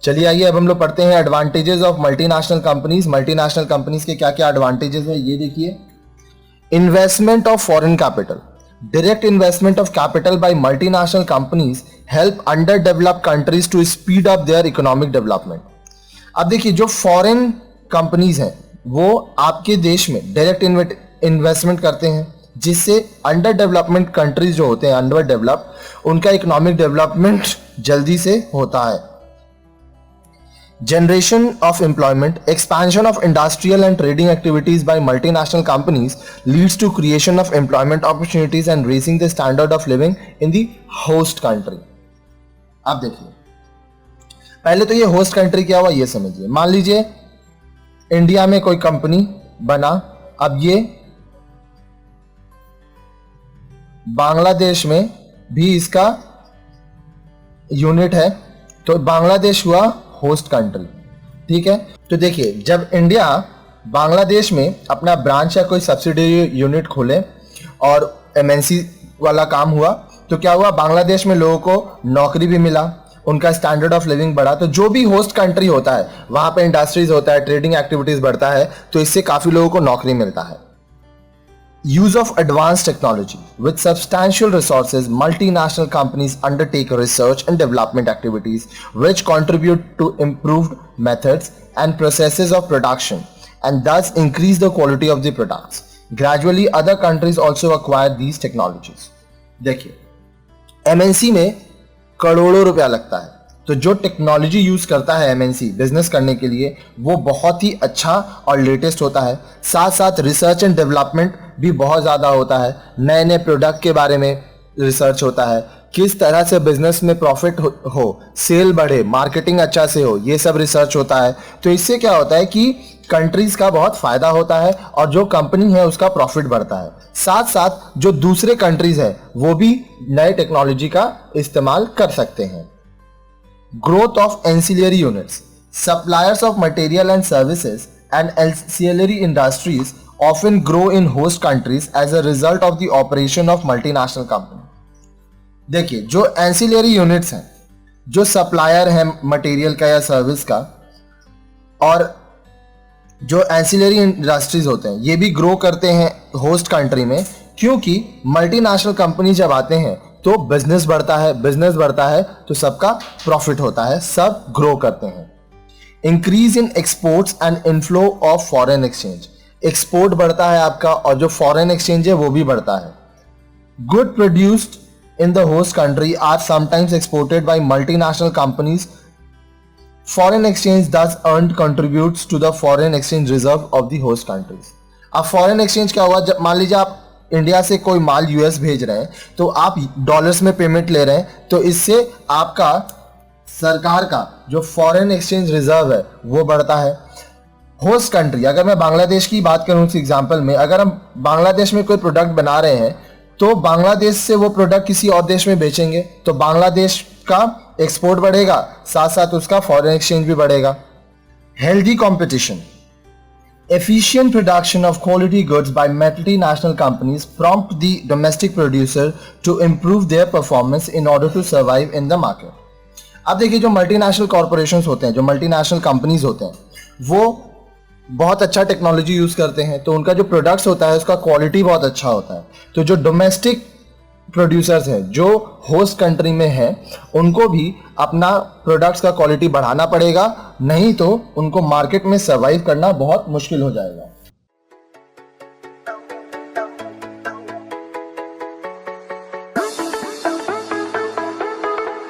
चलिए आइए अब हम लोग पढ़ते हैं advantages of multinational companies. Multinational companies के क्या क्या एडवांटेजेस है ये देखिए। Investment of foreign capital, direct investment of capital by multinational companies help underdeveloped countries to speed up their economic development। अब देखिए जो फॉरेन कंपनीज हैं वो आपके देश में डायरेक्ट इन्वेस्टमेंट करते हैं जिससे अंडर डेवलपमेंट कंट्रीज जो होते हैं अंडर डेवलप उनका इकोनॉमिक डेवलपमेंट जल्दी से होता है। Generation of employment, expansion of industrial and trading activities by multinational companies leads to creation of employment opportunities and raising the standard of living in the host country। अब देखिए पहले तो ये होस्ट कंट्री क्या हुआ ये समझिए। मान लीजिए इंडिया में कोई कंपनी बना, अब ये बांग्लादेश में भी इसका यूनिट है तो बांग्लादेश हुआ होस्ट कंट्री, ठीक है। तो देखिए जब इंडिया बांग्लादेश में अपना ब्रांच या कोई सब्सिडियरी यूनिट खोले और एमएनसी वाला काम हुआ तो क्या हुआ, बांग्लादेश में लोगों को नौकरी भी मिला, उनका स्टैंडर्ड ऑफ लिविंग बढ़ा। तो जो भी होस्ट कंट्री होता है वहां पे इंडस्ट्रीज होता है, ट्रेडिंग एक्टिविटीज बढ़ता है तो इससे काफी लोगों को नौकरी मिलता है। Use of advanced technology with substantial resources, multinational companies undertake research and development activities which contribute to improved methods and processes of production and thus increase the quality of the products. Gradually, other countries also acquire these technologies. देखिए MNC में करोड़ों रुपया लगता है तो जो technology use करता है एमएनसी बिजनेस करने के लिए वो बहुत ही अच्छा और लेटेस्ट होता है। साथ साथ रिसर्च एंड डेवलपमेंट भी बहुत ज़्यादा होता है, नए नए प्रोडक्ट के बारे में रिसर्च होता है, किस तरह से बिजनेस में प्रॉफिट हो, सेल बढ़े, मार्केटिंग अच्छा से हो, ये सब रिसर्च होता है। तो इससे क्या होता है कि कंट्रीज का बहुत फायदा होता है और जो कंपनी है उसका प्रॉफिट बढ़ता है। साथ साथ जो दूसरे कंट्रीज है वो भी नए टेक्नोलॉजी का इस्तेमाल कर सकते हैं। Growth of ancillary units, suppliers of material and services and ancillary industries often grow in host countries as a result of the operation of multinational company। देखिए जो ancillary units हैं, जो सप्लायर है मटेरियल का या सर्विस का, और जो एंसिलरी इंडस्ट्रीज होते हैं ये भी ग्रो करते हैं होस्ट कंट्री में, क्योंकि मल्टीनेशनल कंपनी जब आते हैं तो बिजनेस बढ़ता है, बिजनेस बढ़ता है तो सबका प्रॉफिट होता है, सब ग्रो करते हैं। Increase in exports and inflow of foreign exchange, export बढ़ता है आपका और जो फॉरेन एक्सचेंज है वो भी बढ़ता है। Good produced in the host country are sometimes exported by multinational companies. Foreign exchange thus earned contributes to the foreign exchange reserve of the host countries. अब फॉरेन एक्सचेंज क्या हुआ, जब मान लीजिए आप इंडिया से कोई माल यूएस भेज रहे हैं तो आप डॉलर्स में पेमेंट ले रहे हैं तो इससे आपका सरकार का जो फॉरेन एक्सचेंज रिजर्व है वो बढ़ता है। होस्ट कंट्री, अगर मैं बांग्लादेश की बात करूं इस एग्जांपल में, अगर हम बांग्लादेश में कोई प्रोडक्ट बना रहे हैं तो बांग्लादेश से वो प्रोडक्ट किसी और देश में बेचेंगे तो बांग्लादेश का एक्सपोर्ट बढ़ेगा, साथ साथ उसका फॉरेन एक्सचेंज भी बढ़ेगा। Healthy competition, efficient production of quality goods by multinational companies prompt the domestic producer to improve their performance in order to survive in the market। अब देखिए जो मल्टीनेशनल कॉर्पोरेशंस होते हैं, जो मल्टीनेशनल कंपनीज होते हैं वो बहुत अच्छा टेक्नोलॉजी यूज करते हैं तो उनका जो प्रोडक्ट्स होता है उसका क्वालिटी बहुत अच्छा होता है। तो जो डोमेस्टिक प्रोड्यूसर्स हैं जो होस्ट कंट्री में हैं उनको भी अपना प्रोडक्ट्स का क्वालिटी बढ़ाना पड़ेगा, नहीं तो उनको मार्केट में सर्वाइव करना बहुत मुश्किल हो जाएगा।